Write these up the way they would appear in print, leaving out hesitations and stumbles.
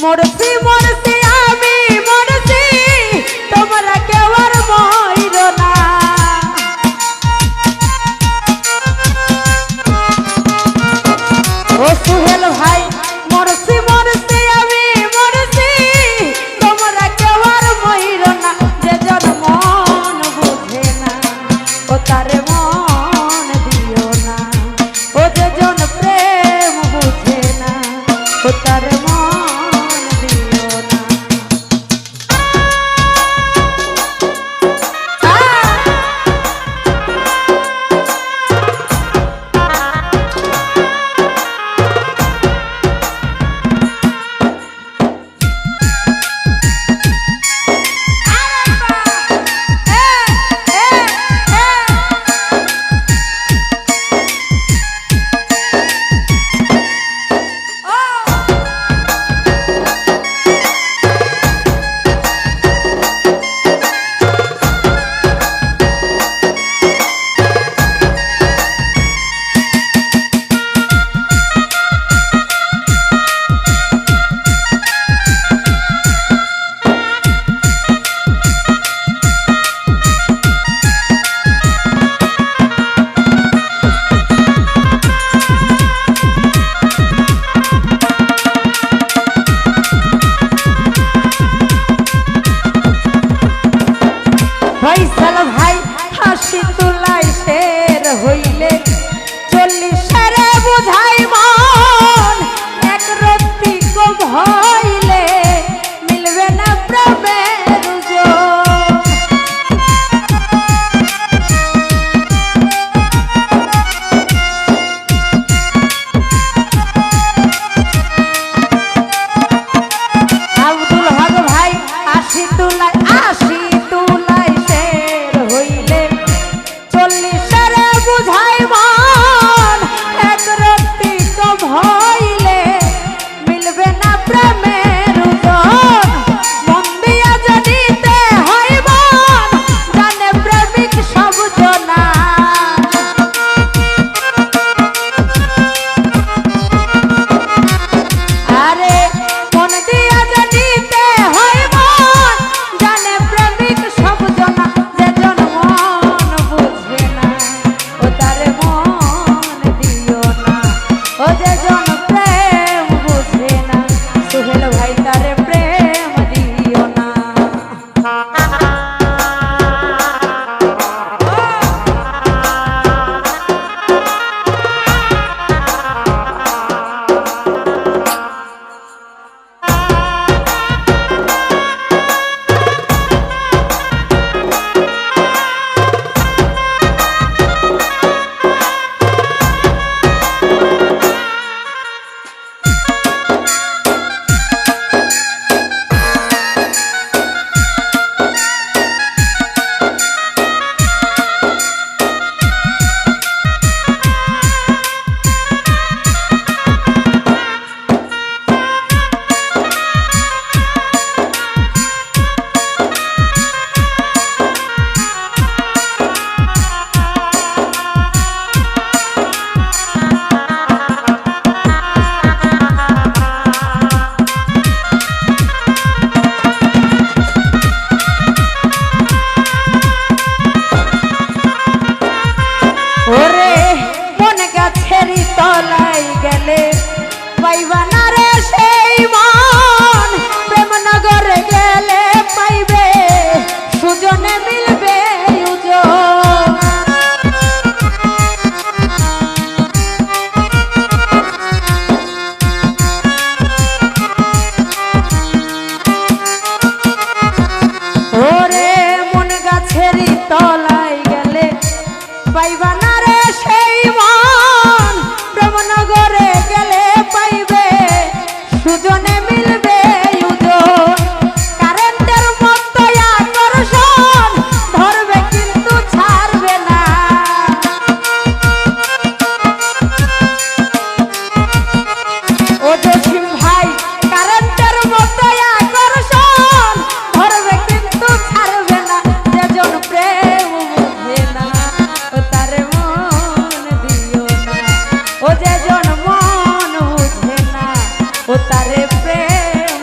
মরছি মরছি আমি মরছি তোমরা কেউ আর মইর না। ও সুহেল ভাই মরছি মরছি আমি মরছি তোমরা কেউ আর মইর না। যে জন মন বুঝে না ও তারে মন দিও না। ও যে জন প্রেম বুঝে না ও তারে ফয়সাল ভাই হাসি তুলাই শের হইলে 40 বুঝাই মন এক রত্তি কো হইলে মিলবে না প্রেমের ওজন। আব্দুল হক ভাই হাসি তুলাই বুঝাই মন এক রত্তি কম হইলে মিলবে না প্রেমের ওজন। মন দিয়া জানিতে হয় মন জানে প্রেমিক সব জনা। আরে মন দিয়া জানিতে হয় মন জানে প্রেমিক সব জনা। যে জন মন বুঝে না ও তারে মন দিও না। ও যে জন প্রেম বুঝে না সুহেল ভাই তারে প্রেম দিও না। ওরে মন গাছেরই তলায় গেলে পাইবা না রে সেই মন। প্রেমনগরে গেলে পাইবে সুজনে মিলবে ওজন। ওরে মন গাছেরই তলায় গেলে পাইবা না রে সেই মন। প্রেমনগরে গেলে পাইবে সুজনে মিলবে ওজন। কারেন্টের মতো আকর্ষণ ধরবে কিন্তু ছাড়বে না। ও জসিম ভাই কারেন্টের মতো আকর্ষণ ধরবে কিন্তু ছাড়বে না। যে জন প্রেম বুঝে না ও তারে মন দিও না। ও যে জন মন বুঝে না ও তারে প্রেম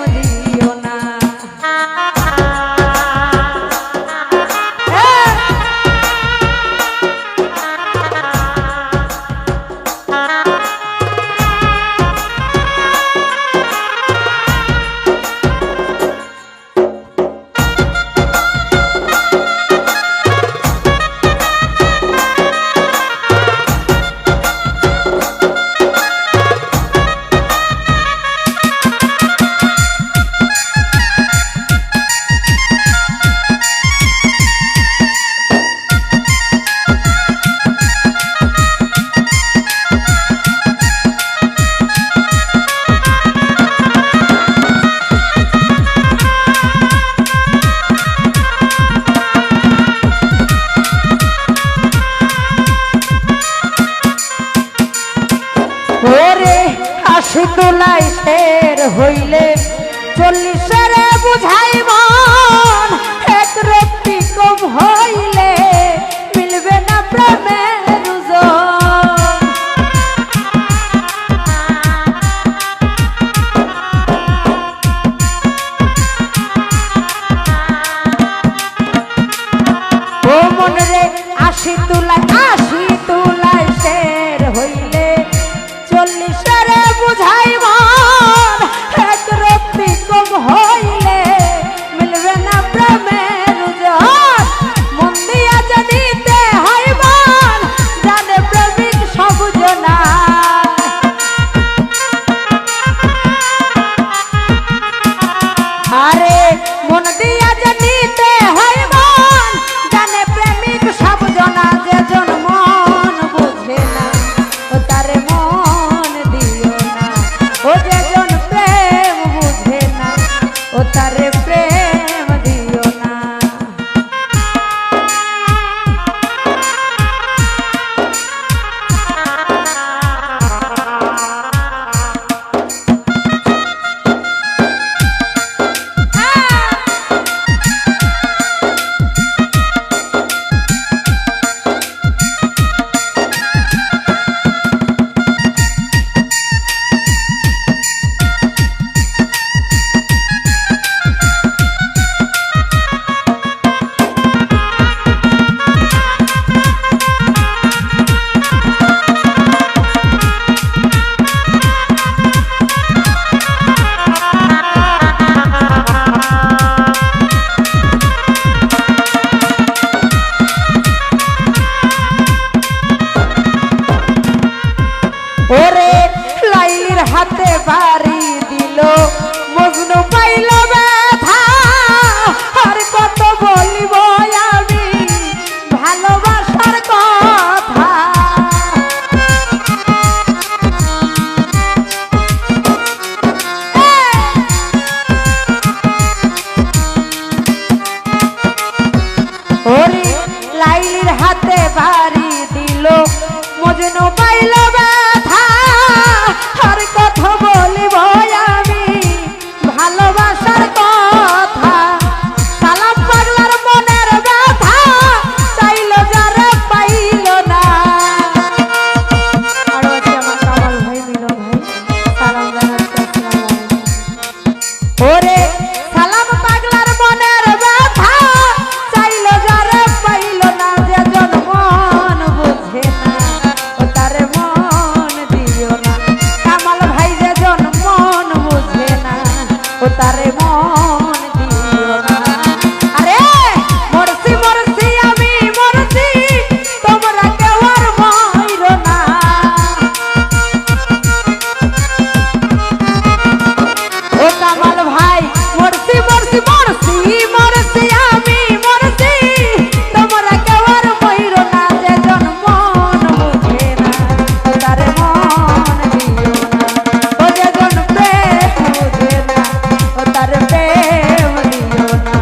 চল্লিশের বুঝাই মন এক রত্তি কম হইলে মিলবে না প্রেমের ওজন। ও মন রে ৮০ তুলায় শের হইলে চল্লিশের বুঝাই মন এক রত্তি কম হইলে মিলবে না প্রেমের ওজন। মন দিয়া জানিতে হয় মন জানে প্রেমিক সব জনা। আরে মন দিয়া জানিতে হয় মন জানে প্রেমিক সব জনা। যে জন মন বুঝে না ও তারে মন দিও না। ও যে জন প্রেম বুঝে না ও তারে প্রেম দিও না। ওরে লাইলির হাতে বাড়ি দিল মজনু পাইল ব্যথা। আর কত বলিব আমি ভালোবাসার কথা। ওরে লাইলির হাতে বাড়ি দিল মজনু পাইল ব্যথা। আর কথা বলিব আমি ভালোবাসার কথা। সালাম পাগলার মনের ব্যথা চাইল যারে পাইল না। আরো আছে আমার কামাল ভাই মিলন ভাই সালাম জানাচ্ছি আসসালামু আলাইকুম। ওরে সালাম পাগলার মনের ব্যথা চাইল যারে পাইল না। যে জন মন বুঝে না ও তারে মন দিও না। কামাল ভাই যে জন মন বুঝে না ও তারে মন দিও না। আরে মরছি মরছি আমি মরছি তোমরা কেউ আর মইরো না। ও কামাল ভাই মরছি মরছি মরছি মরছি আমি মরছি তোমরা কেউ আর মইরো না। যে জন মন বুঝে না ও তারে মন দিও না। ও যে জন প্রেম বুঝে না ও তারে প্রেম দিও না।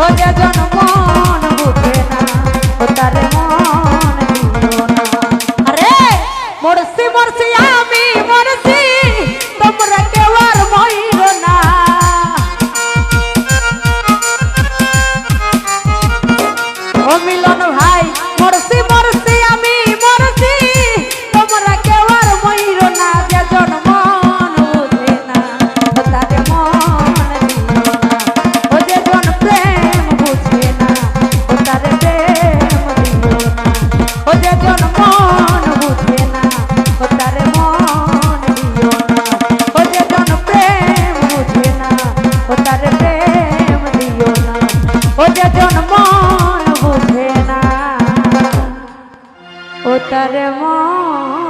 ও যে জন মন বুঝে না ও তারে মন দিও না। আরে মরছি মরছি আমি মরছি তোমরা কেউ আর মইরো না। ও মিলন ভাই মরছি মরছি আমি মরছি তোমরা কেউ আর মইরো না। যে জন মন বুঝে না ও তারে মন দিও না। ও যে জন প্রেম বুঝে না ও তারে প্রেম দিও না। ও যে জন মন বুঝে না ও তারে মন দিও না। ও যে জন প্রেম বুঝে না ও তারে প্রেম দিও না। ও যে জন মন বুঝে না ও তারে মন